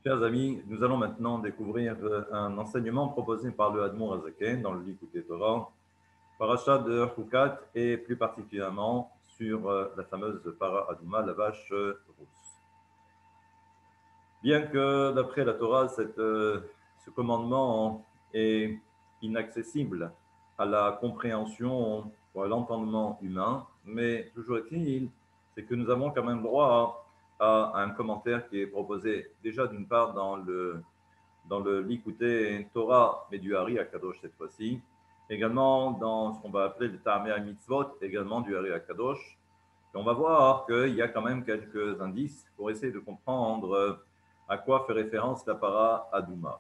Chers amis, nous allons maintenant découvrir un enseignement proposé par le Admor Azaken dans le Likutei Torah, paracha de Hukat et plus particulièrement sur la fameuse para Aduma, la vache rousse. Bien que d'après la Torah, ce commandement est inaccessible à la compréhension ou à l'entendement humain, mais toujours est-il, c'est que nous avons quand même droit à un commentaire qui est proposé déjà d'une part dans le Likutei Torah, mais du Hari Akadosh cette fois-ci, également dans ce qu'on va appeler le Ta'amei Mitzvot, également du Hari Akadosh. Et on va voir qu'il y a quand même quelques indices pour essayer de comprendre à quoi fait référence la para Aduma.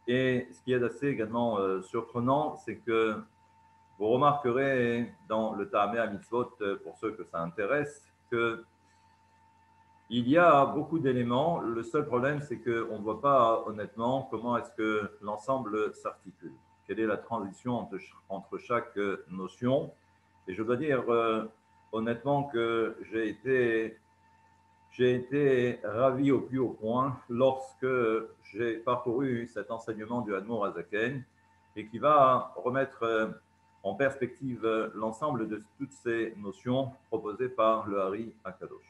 Et ce qui est assez également surprenant, c'est que vous remarquerez dans le Ta'amei Mitzvot, pour ceux que ça intéresse, que il y a beaucoup d'éléments. Le seul problème, c'est qu'on ne voit pas honnêtement comment est-ce que l'ensemble s'articule. Quelle est la transition entre chaque notion. Et je dois dire honnêtement que j'ai été ravi au plus haut point lorsque j'ai parcouru cet enseignement du Admor Azaken et qui va remettre en perspective l'ensemble de toutes ces notions proposées par le Hari Akadosh.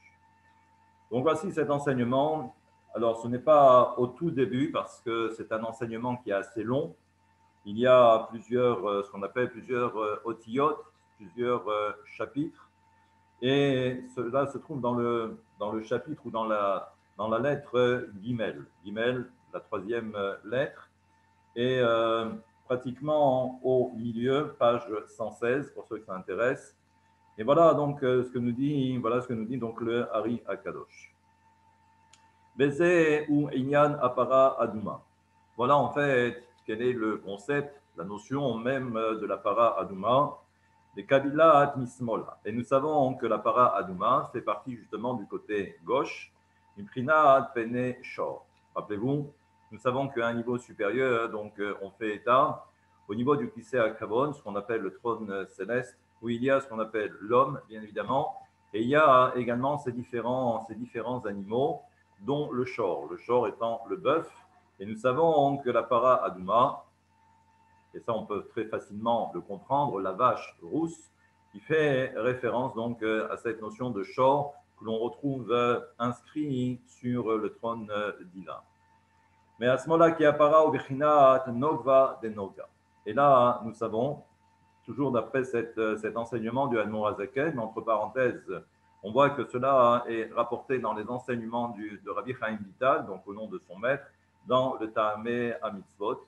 Donc voici cet enseignement. Alors ce n'est pas au tout début parce que c'est un enseignement qui est assez long. Il y a plusieurs, ce qu'on appelle plusieurs otiyot, plusieurs chapitres. Et cela se trouve dans le chapitre ou dans la lettre Gimel. Gimel, la troisième lettre. Et pratiquement au milieu, page 116, pour ceux que ça intéresse. Et voilà donc ce que nous dit donc le Hari Akadosh. Beze ou Inyan Apara Aduma. Voilà en fait quel est le concept, la notion même de la para Aduma, des Kabila Mismola. Et nous savons que la para Aduma fait partie justement du côté gauche, Imprina Pene Shor. Rappelez-vous, nous savons qu'à un niveau supérieur, donc on fait état au niveau du Kisei Akavon, ce qu'on appelle le trône céleste, où il y a ce qu'on appelle l'homme, bien évidemment, et il y a également ces différents animaux dont le shor étant le bœuf. Et nous savons que la para Aduma, et ça on peut très facilement le comprendre, la vache rousse, qui fait référence donc à cette notion de shor que l'on retrouve inscrit sur le trône divin. Mais à ce moment-là, qui appara au Bechinat Nogva de Noga. Et là, nous savons, toujours d'après cet enseignement du Admor Azaken, entre parenthèses, on voit que cela est rapporté dans les enseignements de Rabbi Chaim Vital, donc au nom de son maître, dans le Ta'amei Mitzvot.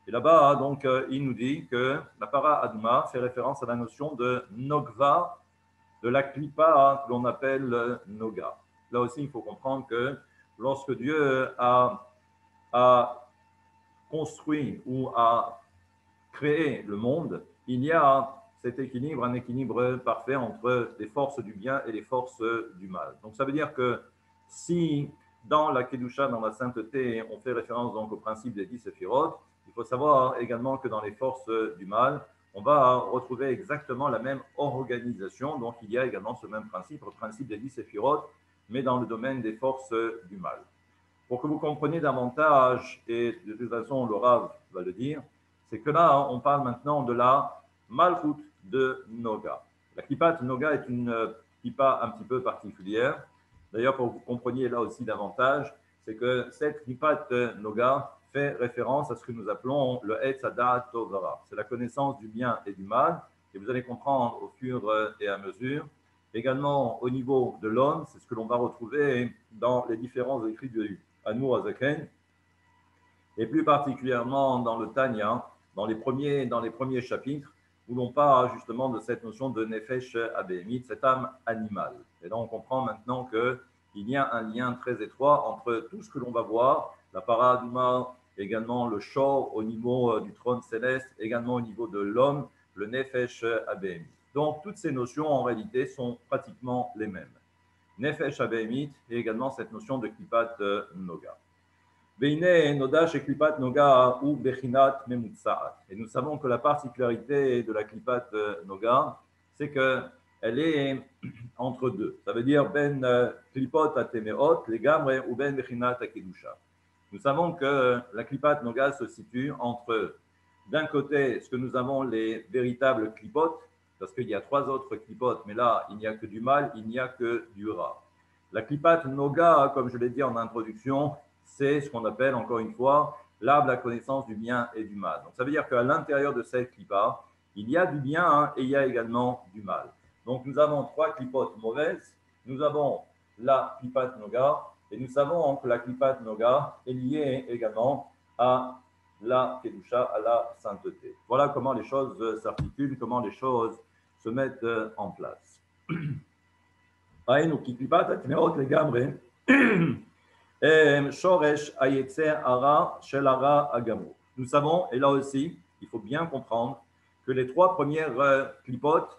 Et là-bas, donc, il nous dit que la para Aduma fait référence à la notion de Nogva, de la klipa que l'on appelle Noga. Là aussi, il faut comprendre que lorsque Dieu a construit ou a créé le monde, il y a cet équilibre, un équilibre parfait entre les forces du bien et les forces du mal. Donc ça veut dire que si dans la Kedusha, dans la sainteté, on fait référence donc au principe des 10 séphirotes, il faut savoir également que dans les forces du mal, on va retrouver exactement la même organisation. Donc il y a également ce même principe, le principe des 10 séphirotes, mais dans le domaine des forces du mal. Pour que vous compreniez davantage, et de toute façon le Rav va le dire, c'est que là, on parle maintenant de la Malchut de Noga. La Kippat Noga est une kippa un petit peu particulière. D'ailleurs, pour que vous compreniez là aussi davantage, c'est que cette Kippat Noga fait référence à ce que nous appelons le Etz Hadat Tovara. C'est la connaissance du bien et du mal, et vous allez comprendre au fur et à mesure. Également, au niveau de l'homme, c'est ce que l'on va retrouver dans les différents écrits du Admor Azaken, et plus particulièrement dans le Tanya, dans les premiers chapitres, où l'on parle justement de cette notion de Nefesh Abémit, cette âme animale. Et là, on comprend maintenant qu'il y a un lien très étroit entre tout ce que l'on va voir, la para Aduma, également le shor au niveau du trône céleste, également au niveau de l'homme, le Nefesh Abémit. Donc, toutes ces notions, en réalité, sont pratiquement les mêmes. Nefesh Abémit et également cette notion de Kippat Noga. Et nous savons que la particularité de la Klipat Noga, c'est qu'elle est entre deux. Ça veut dire Ben Klipot Atemeot, les Gamre ou Ben Bechinat Akedusha. Nous savons que la Klipat Noga se situe entre, d'un côté, ce que nous avons les véritables klipotes, parce qu'il y a 3 autres klipotes, mais là, il n'y a que du mal, il n'y a que du ra. La Klipat Noga, comme je l'ai dit en introduction, c'est ce qu'on appelle, encore une fois, l'arbre de la connaissance du bien et du mal. Donc, ça veut dire qu'à l'intérieur de cette Klipa, il y a du bien et il y a également du mal. Donc, nous avons 3 klipotes mauvaises. Nous avons la Klipat Noga, et nous savons que la Klipat Noga est liée également à la Kedusha, à la sainteté. Voilà comment les choses s'articulent, comment les choses se mettent en place. היינו כי קליפת הטמאות לגמרי שורש היצר הרע של הרע הגמור. Nous savons, et là aussi, il faut bien comprendre que les 3 premières clipotes,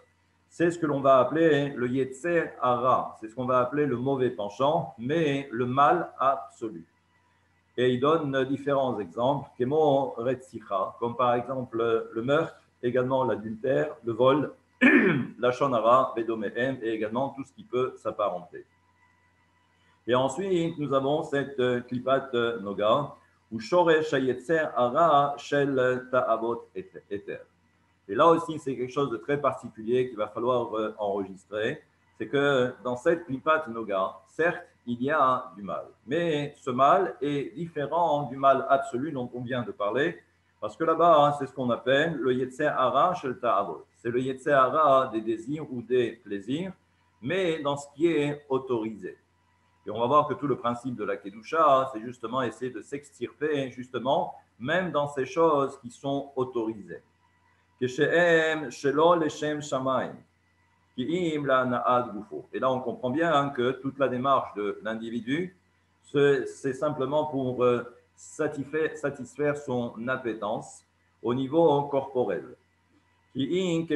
c'est ce que l'on va appeler le yetzer hara, c'est ce qu'on va appeler le mauvais penchant, mais le mal absolu. Et il donne différents exemples, kemo retzicha, comme par exemple le meurtre, également l'adultère, le vol, la shonara, vedomehem, et également tout ce qui peut s'apparenter. Et ensuite, nous avons cette klipat noga, ou shoresh hayetzer hara shel ta'avot eter. Et là aussi, c'est quelque chose de très particulier qu'il va falloir enregistrer. C'est que dans cette klipat noga, certes, il y a du mal. Mais ce mal est différent du mal absolu dont on vient de parler. Parce que là-bas, c'est ce qu'on appelle le yetzer hara shel ta'avot. C'est le yetzer hara des désirs ou des plaisirs, mais dans ce qui est autorisé. Et on va voir que tout le principe de la Kedusha, c'est justement essayer de s'extirper, justement, même dans ces choses qui sont autorisées. Et là, on comprend bien que toute la démarche de l'individu, c'est simplement pour satisfaire son appétence au niveau corporel. Et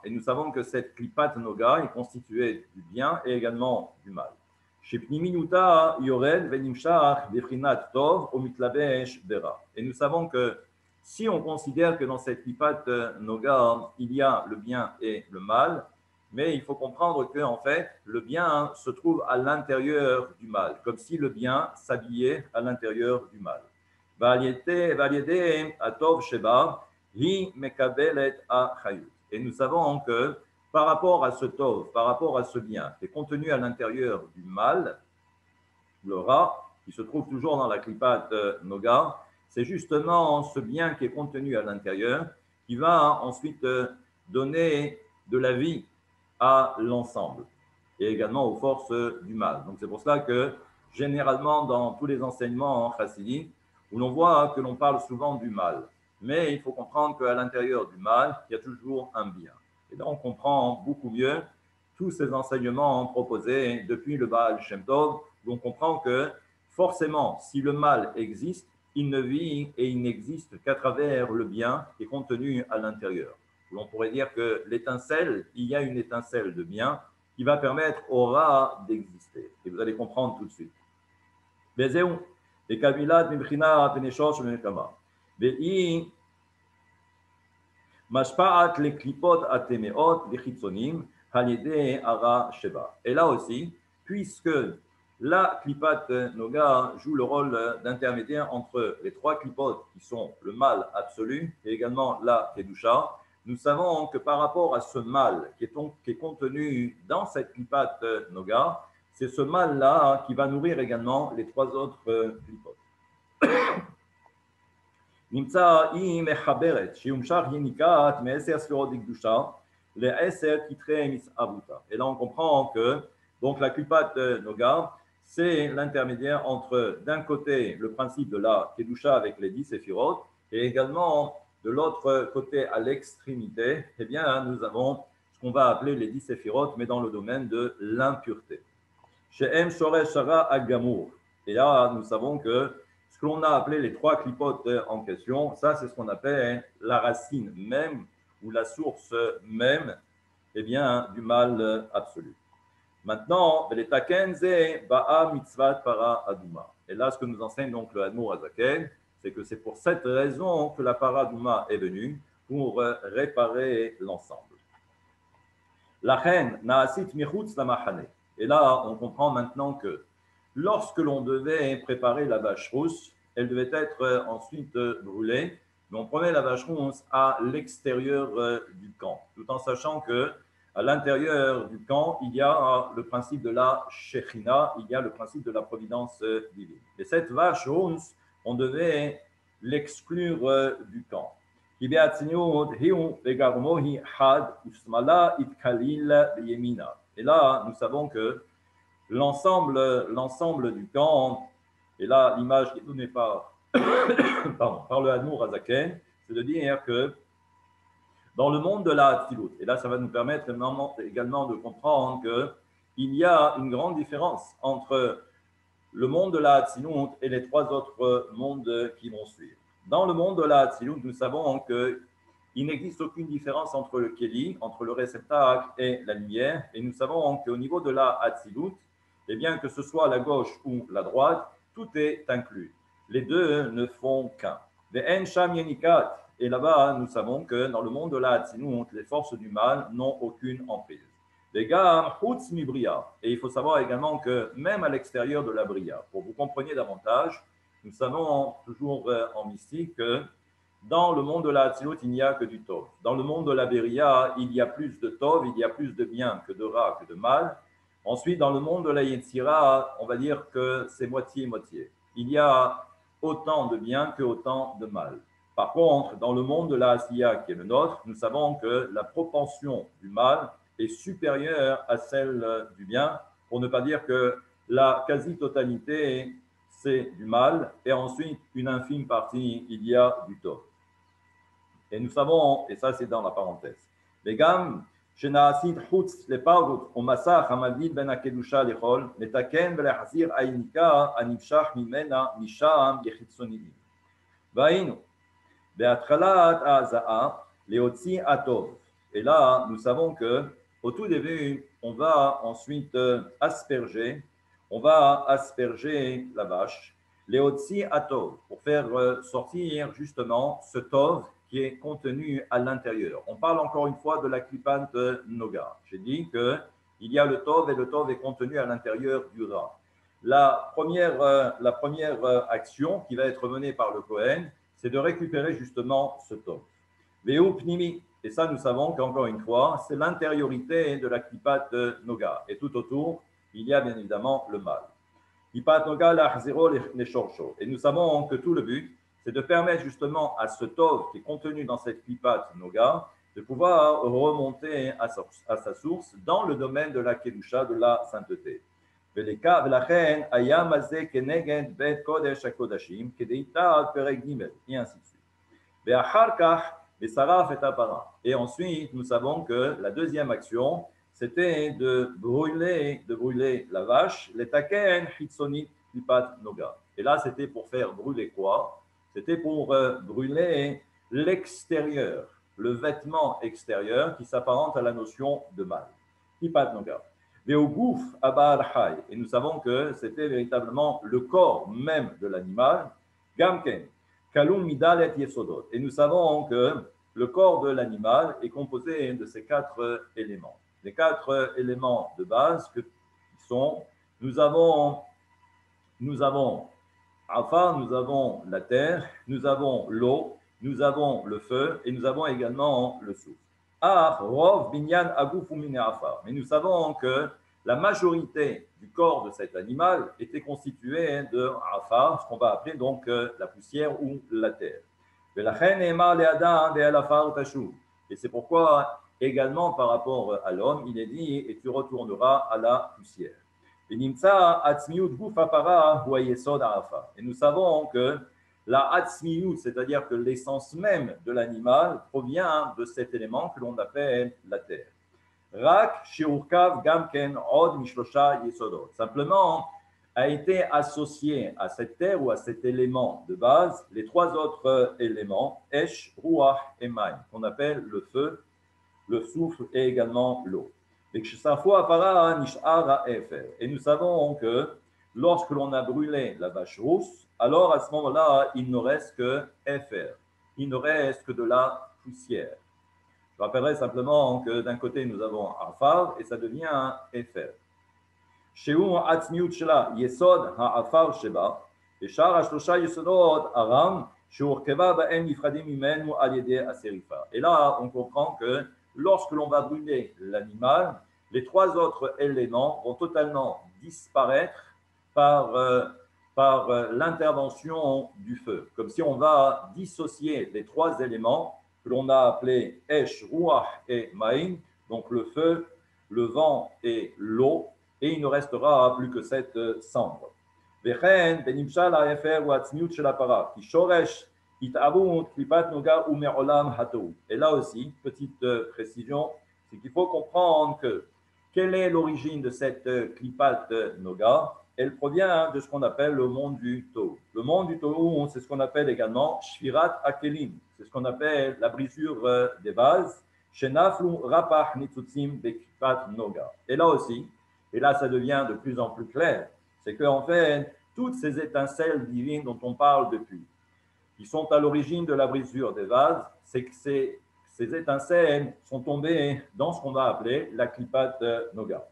nous savons que cette klipat noga est constituée du bien et également du mal. Et nous savons que si on considère que dans cette klipat noga, il y a le bien et le mal, mais il faut comprendre que en fait, le bien se trouve à l'intérieur du mal, comme si le bien s'habillait à l'intérieur du mal. Et nous savons que par rapport à ce tov, par rapport à ce bien qui est contenu à l'intérieur du mal, le ra, qui se trouve toujours dans la klipat noga, c'est justement ce bien qui est contenu à l'intérieur qui va ensuite donner de la vie à l'ensemble et également aux forces du mal. Donc c'est pour cela que généralement dans tous les enseignements chassidiques, où l'on voit que l'on parle souvent du mal, mais il faut comprendre qu'à l'intérieur du mal, il y a toujours un bien. Et là on comprend beaucoup mieux tous ces enseignements proposés depuis le Baal Shem Tov, où on comprend que forcément, si le mal existe, il ne vit et il n'existe qu'à travers le bien qui est contenu à l'intérieur. On pourrait dire que l'étincelle, il y a une étincelle de bien qui va permettre au ra d'exister. Et vous allez comprendre tout de suite. Bezeu, les kavilat mibchina peneshosh menekama. Ve'i mashpa'at les klipot atemeot vechitzonim halide ara sheba. Et là aussi, puisque la klipat noga joue le rôle d'intermédiaire entre les 3 klipot qui sont le mal absolu et également la kedusha, nous savons que par rapport à ce mal qui est contenu dans cette klipat noga, c'est ce mal-là qui va nourrir également les 3 autres klipot. נמצא היא מחברת שיומשך יניקת מ10 ספירות דקדושה ל10 כתרי מסעבותה. Et là on comprend que donc la klipat noga, c'est l'intermédiaire entre d'un côté le principe de la kedusha avec les 10 séphirot et également de l'autre côté à l'extrémité, eh bien nous avons ce qu'on va appeler les 10 séphirot mais dans le domaine de l'impureté. She'em shoresh hara agamour. Et là nous savons que ce que l'on a appelé les 3 clipotes en question, ça c'est ce qu'on appelle la racine même ou la source même eh bien, du mal absolu. Maintenant, et là ce que nous enseigne donc le Admour Azaken, c'est que c'est pour cette raison que la para Douma est venue pour réparer l'ensemble. La reine naasit michutz la mahane. Et là on comprend maintenant que lorsque l'on devait préparer la vache rousse, elle devait être ensuite brûlée. Mais on prenait la vache rousse à l'extérieur du camp, tout en sachant que à l'intérieur du camp, il y a le principe de la Shekhinah, il y a le principe de la providence divine. Et cette vache rousse, on devait l'exclure du camp. Et là, nous savons que l'ensemble du camp, et là, l'image qui est donnée par, par le Hadmour Azaken, c'est de dire que dans le monde de la Hatzilut, et là, ça va nous permettre également de comprendre qu'il y a une grande différence entre le monde de la Hatzilut et les trois autres mondes qui vont suivre. Dans le monde de la Hatzilut, nous savons qu'il n'existe aucune différence entre le Keli, entre le réceptacle et la lumière, et nous savons qu'au niveau de la Hatzilut, et bien que ce soit la gauche ou la droite, tout est inclus. Les deux ne font qu'un. Et là-bas, nous savons que dans le monde de la Hatzilut, les forces du mal n'ont aucune emprise. Les gars, et il faut savoir également que même à l'extérieur de la Bria, pour que vous compreniez davantage, nous savons toujours en mystique que dans le monde de la Hatzilut, il n'y a que du Tov. Dans le monde de la Bria, il y a plus de Tov, il y a plus de bien que de Ra, que de mal. Ensuite, dans le monde de la Yetzira, on va dire que c'est moitié-moitié. Il y a autant de bien que autant de mal. Par contre, dans le monde de la Asiya, qui est le nôtre, nous savons que la propension du mal est supérieure à celle du bien, pour ne pas dire que la quasi-totalité, c'est du mal, et ensuite, une infime partie, il y a du tort. Et nous savons, et ça c'est dans la parenthèse, les gammes, שנעשית חוץ לפרות ומסך המבדיל בין הקדושה לחול, לתקן ולהחזיר העיניקה הנמשך ממנה משם לחיצוניים. והיינו, בהתחלת ההזעה, להוציא הטוב. Et là, nous savons que au tout début, on va ensuite asperger la vache, léotsi atov, pour faire sortir justement ce tov qui est contenu à l'intérieur. On parle encore une fois de la klipant noga. J'ai dit qu'il y a le tov et le tov est contenu à l'intérieur du ra. La première action qui va être menée par le Kohen, c'est de récupérer justement ce tov. Veu pnimi. Et ça, nous savons qu'encore une fois, c'est l'intériorité de la klipat noga. Et tout autour, il y a bien évidemment le mal. Klipat noga l'achzero les shorcho. Et nous savons que tout le but, c'est de permettre justement à ce tov qui est contenu dans cette klipat noga de pouvoir remonter à sa source dans le domaine de la kedusha, de la sainteté. ולכן היה מזה כנגד בית קודש הקודשים כדאיתא פרק ג' et ainsi de suite. ואחר כך et ensuite, nous savons que la deuxième action, c'était de brûler la vache, les taken hitsonit klipat noga. Et là, c'était pour faire brûler quoi? C'était pour brûler l'extérieur, le vêtement extérieur qui s'apparente à la notion de mal. Klipat noga. Et nous savons que c'était véritablement le corps même de l'animal, gamken. Et nous savons que le corps de l'animal est composé de ces quatre éléments. Les quatre éléments de base qui sont, nous avons Afar, nous avons la terre, nous avons l'eau, nous avons le feu et nous avons également le souffle. Mais nous savons que la majorité du corps de cet animal était constituée de afar, ce qu'on va appeler donc la poussière ou la terre. Et c'est pourquoi également par rapport à l'homme, il est dit et tu retourneras à la poussière. Et nous savons que la Hatzmiyut, c'est-à-dire que l'essence même de l'animal, provient de cet élément que l'on appelle la terre. Simplement, a été associé à cette terre ou à cet élément de base les trois autres éléments, Esh, Ruach et Maïm, qu'on appelle le feu, le souffle et également l'eau. Et nous savons que lorsque l'on a brûlé la vache rousse, alors à ce moment-là, il ne reste que Efer, il ne reste que de la poussière. Je rappellerai simplement que d'un côté, nous avons Afar et ça devient Efer. שהוא העצמיות שלה, יסוד העפר שבה, ושאר השלושה יסודות ארם, שהורכבה בהם נפרדים ממנו על ידי השריפה. Et là, on comprend que lorsque l'on va brûler l'animal, les trois autres éléments vont totalement disparaître par l'intervention du feu. Comme si on va dissocier les trois éléments que l'on a appelés Esh, Ruach et Maïm, donc le feu, le vent et l'eau, et il ne restera plus que cette cendre. וכן, בנמשל האפר הוא העצמיות של הפרה, כי שורש התאבות קליפת נוגה ומעולם התוהו. Et là aussi, petite précision, c'est qu'il faut comprendre que quelle est l'origine de cette klipat noga? Elle provient de ce qu'on appelle le monde du Tohu. Le monde du Tohu, c'est ce qu'on appelle également Shvirat Akelim. C'est ce qu'on appelle la brisure des vases. Shenaflu Rapach Nitzutzim Beklipat Noga. Et là aussi, et là ça devient de plus en plus clair, c'est qu'en fait, toutes ces étincelles divines dont on parle depuis, qui sont à l'origine de la brisure des vases, c'est que ces étincelles sont tombées dans ce qu'on va appeler la klipat noga.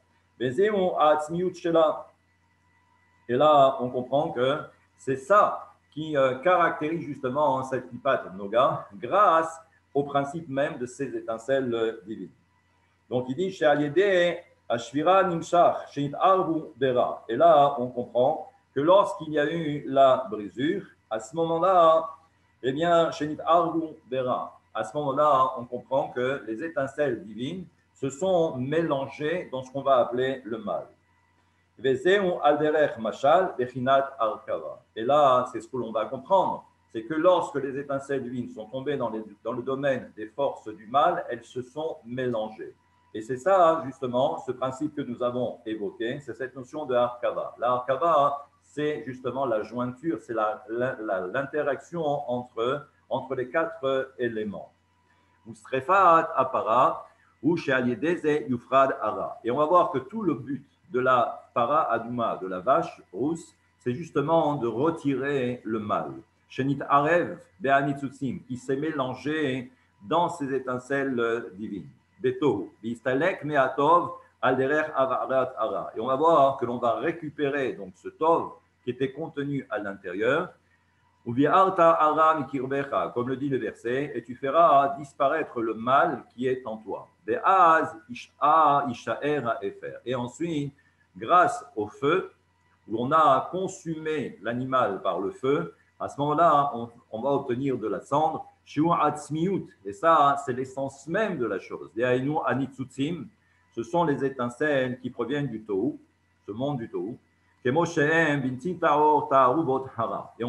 Et là, on comprend que c'est ça qui caractérise justement cette klipat noga grâce au principe même de ces étincelles divines. Donc il dit chez Aliédé, Ashvira Nimshach, Sheit Arbu Bera. Et là, on comprend que lorsqu'il y a eu la brisure, à ce moment-là, eh bien, Sheit Arbu Bera, à ce moment-là, on comprend que les étincelles divines se sont mélangées dans ce qu'on va appeler le mal. Et là, c'est ce que l'on va comprendre, c'est que lorsque les étincelles divines sont tombées dans le domaine des forces du mal, elles se sont mélangées. Et c'est ça, justement, ce principe que nous avons évoqué, c'est cette notion de Arkava. La Arkava, c'est justement la jointure, c'est l'interaction entre les quatre éléments. Ustrefat apara, ou she'aliedeze yufrad ara. Et on va voir que tout le but de la para aduma, de la vache rousse, c'est justement de retirer le mal. Shenit arev be'anitzutsim, qui s'est mélangé dans ces étincelles divines. Betohu, bistalek me'atov al derer avarat ara. Et on va voir que l'on va récupérer donc ce tov qui était contenu à l'intérieur. Comme le dit le verset, et tu feras disparaître le mal qui est en toi. Et ensuite, grâce au feu, où on a consumé l'animal par le feu, à ce moment-là, on va obtenir de la cendre. Et ça, c'est l'essence même de la chose. Ce sont les étincelles qui proviennent du Tohu, ce monde du Tohu. Et on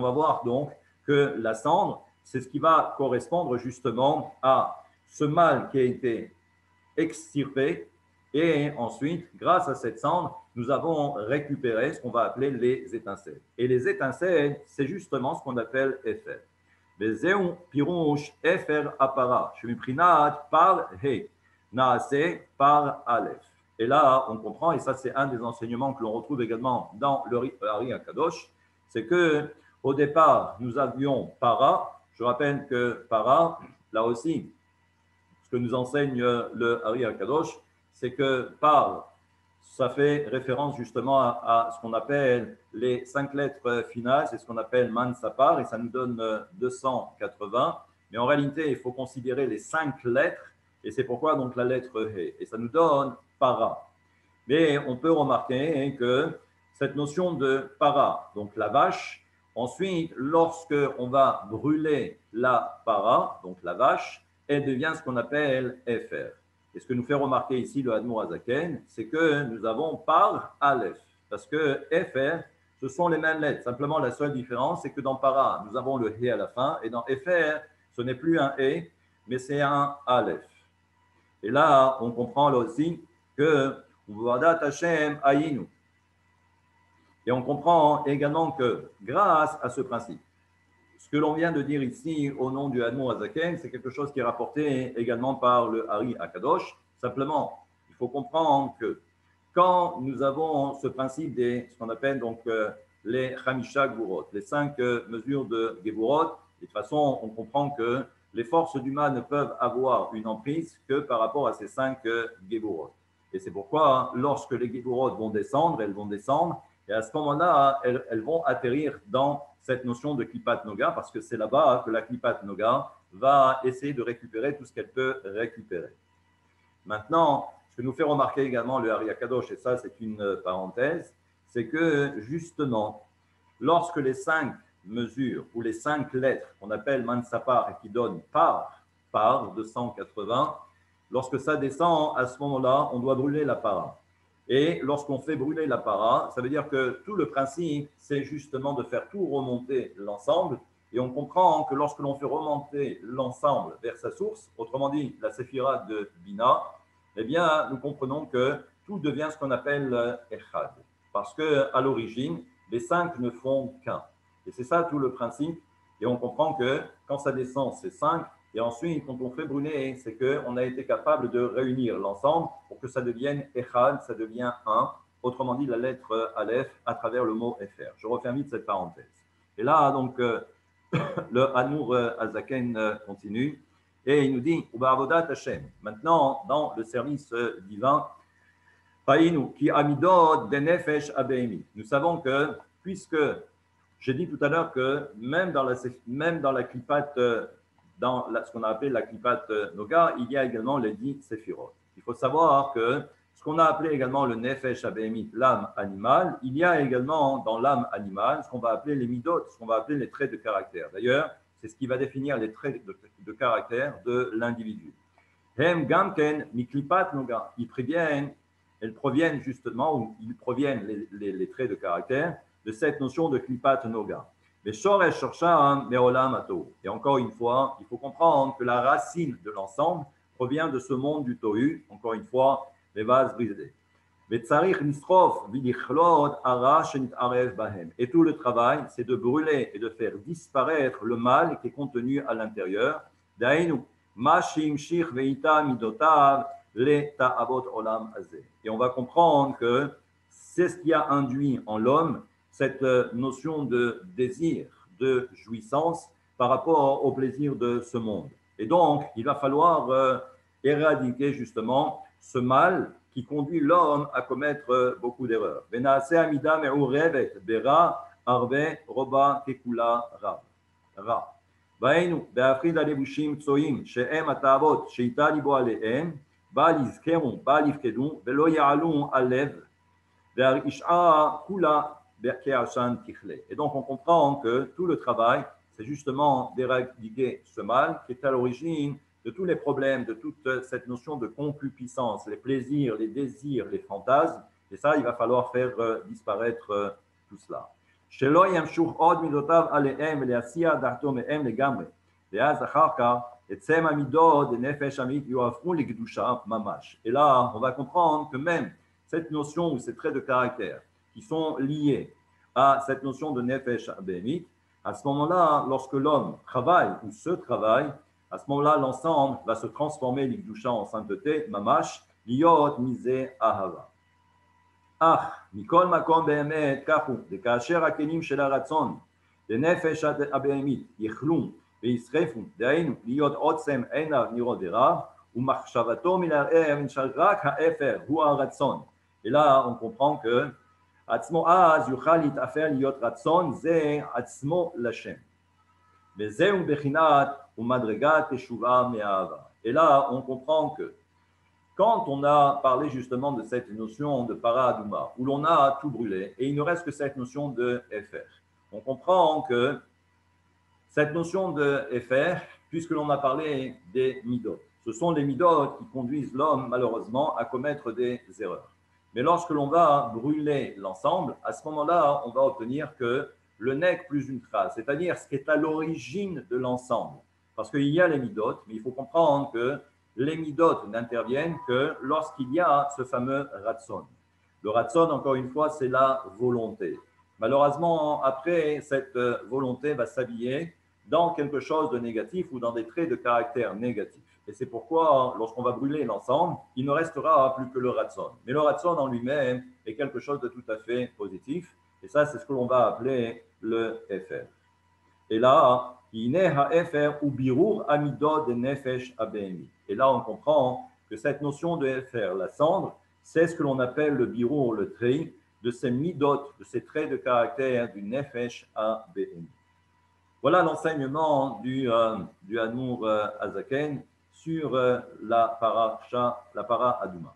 va voir donc que la cendre, c'est ce qui va correspondre justement à ce mal qui a été extirpé. Et ensuite, grâce à cette cendre, nous avons récupéré ce qu'on va appeler les étincelles. Et les étincelles, c'est justement ce qu'on appelle Efer. Vezeu pirouche Efer apara, shemiprinat par He, naase par Aleph. Et là, on comprend, et ça c'est un des enseignements que l'on retrouve également dans le Ari Akadosh, c'est que au départ, nous avions para. Je rappelle que para, là aussi, ce que nous enseigne le Ari Akadosh, c'est que par, ça fait référence justement à ce qu'on appelle les 5 lettres finales, c'est ce qu'on appelle man sapar, et ça nous donne 280. Mais en réalité, il faut considérer les 5 lettres, et c'est pourquoi donc la lettre He. Et ça nous donne para. Mais on peut remarquer que cette notion de para, donc la vache, ensuite, lorsque on va brûler la para, donc la vache, elle devient ce qu'on appelle Efer. Et ce que nous fait remarquer ici le Admour Azaken, c'est que nous avons par Aleph, parce que Efer, ce sont les mêmes lettres. Simplement, la seule différence, c'est que dans para, nous avons le He à la fin, et dans Efer, ce n'est plus un He, mais c'est un Aleph. Et là, on comprend là aussi que Uvadat Hashem Ayinu. Et on comprend également que grâce à ce principe, ce que l'on vient de dire ici au nom du Admon Azaken, c'est quelque chose qui est rapporté également par le Hari Akadosh. Simplement, il faut comprendre que quand nous avons ce principe des, ce qu'on appelle donc les Chamisha Gvurot, les 5 mesures de Gevurot, de toute façon, on comprend que les forces du mal ne peuvent avoir une emprise que par rapport à ces 5 Gevurot. Et c'est pourquoi, lorsque les Gébourot vont descendre, elles vont descendre, et à ce moment-là, elles vont atterrir dans cette notion de Klipat Noga, parce que c'est là-bas que la Klipat Noga va essayer de récupérer tout ce qu'elle peut récupérer. Maintenant, ce que nous fait remarquer également le Ari Akadosh, et ça c'est une parenthèse, c'est que justement, lorsque les 5 mesures ou les 5 lettres qu'on appelle Mansapar et qui donnent par de 180, lorsque ça descend, à ce moment-là, on doit brûler la para. Et lorsqu'on fait brûler la para, ça veut dire que tout le principe, c'est justement de faire tout remonter l'ensemble. Et on comprend que lorsque l'on fait remonter l'ensemble vers sa source, autrement dit la séphira de Bina, eh bien, nous comprenons que tout devient ce qu'on appelle Echad. Parce qu'à l'origine, les 5 ne font qu'un. Et c'est ça tout le principe. Et on comprend que quand ça descend, c'est 5. Et ensuite, quand on fait brûler, c'est qu'on a été capable de réunir l'ensemble pour que ça devienne Echad, ça devient 1. Autrement dit, la lettre Aleph à travers le mot Efer. Je referme vite cette parenthèse. Et là, donc, le Hanour Azaken continue et il nous dit Uba'avodat Hashem. Maintenant, dans le service divin, Païnu ki amidot denefesh abeimi. Nous savons que, puisque j'ai dit tout à l'heure que même dans la klipat, ce qu'on a appelé la klipat noga, il y a également les 10 séphirot. Il faut savoir que ce qu'on a appelé également le nefesh abeimi, l'âme animale, il y a également dans l'âme animale ce qu'on va appeler les midot, ce qu'on va appeler les traits de caractère. D'ailleurs, c'est ce qui va définir les traits de caractère de l'individu. Hem gamken miklipat noga, elles proviennent justement, ou ils proviennent les traits de caractère de cette notion de klipat noga. Mais shoresh shorshan me'olam ato. Et encore une fois, il faut comprendre que la racine de l'ensemble provient de ce monde du tohu, encore une fois, les vases brisés. Et tout le travail, c'est de brûler et de faire disparaître le mal qui est contenu à l'intérieur. Et on va comprendre que c'est ce qui a induit en l'homme cette notion de désir, de jouissance par rapport au plaisir de ce monde. Et donc, il va falloir éradiquer justement ce mal qui conduit l'homme à commettre beaucoup d'erreurs. והיינו בהפריד הלבושים צועים שהם התאוות שאיתה ליבו עליהם, בל יזכרו, בל יפקדו ולא יעלו על לב והרשעה כולה כעשן תכלה. Et donc on comprend que tout le travail, c'est justement d'éradiquer ce mal qui est à l'origine de tous les problèmes, de toute cette notion de concupiscence, les plaisirs, les désirs, les fantasmes. Et ça, il va falloir faire disparaître tout cela. שלא ימשוך עוד מידותיו עליהם ולהסיע דעתו מהם לגמרי. ואז אחר כך, עצם המידות דנפש אמיתית יועברו לקדושה ממש. Et là, on va comprendre que même cette notion ou ces traits de caractère qui sont liés à cette notion de nefesh abémite, à ce moment-là, lorsque l'homme travaille ou se travaille, à ce moment-là, l'ensemble va se transformer l'ikdusha en sainteté, mamash, liot misé ahava. אך מכל מקום באמת כך הוא, וכאשר הכלים של הרצון לנפש הבהמית יכלו וישרפו, דהיינו להיות עוצם עיניו נראות ורע, ומחשבתו מלערער רק האפר הוא הרצון. Et là, on comprend que עצמו אז יוכל להתאפר להיות רצון זה עצמו לשם. וזהו בחינת ומדרגת תשובה מאהבה. Et là, on comprend que quand on a parlé justement de cette notion de para-aduma, où l'on a tout brûlé, et il ne reste que cette notion de Efer, on comprend que cette notion de Efer, puisque l'on a parlé des midot, ce sont les midot qui conduisent l'homme malheureusement à commettre des erreurs. Mais lorsque l'on va brûler l'ensemble, à ce moment-là, on va obtenir que le nek plus une trace, c'est-à-dire ce qui est à l'origine de l'ensemble. Parce qu'il y a les midot, mais il faut comprendre que les midot n'interviennent que lorsqu'il y a ce fameux ratson. Le ratson, encore une fois, c'est la volonté. Malheureusement, après, cette volonté va s'habiller dans quelque chose de négatif ou dans des traits de caractère négatifs. Et c'est pourquoi, lorsqu'on va brûler l'ensemble, il ne restera plus que le ratson. Mais le ratson en lui-même est quelque chose de tout à fait positif. Et ça, c'est ce que l'on va appeler le Efer. Et là, et là, on comprend que cette notion de Efer, la cendre, C'est ce que l'on appelle le birur, le tri, de ces midot, de ces traits de caractère du nefesh à Behemi. Voilà l'enseignement du Hanour Azaken sur la para Aduma.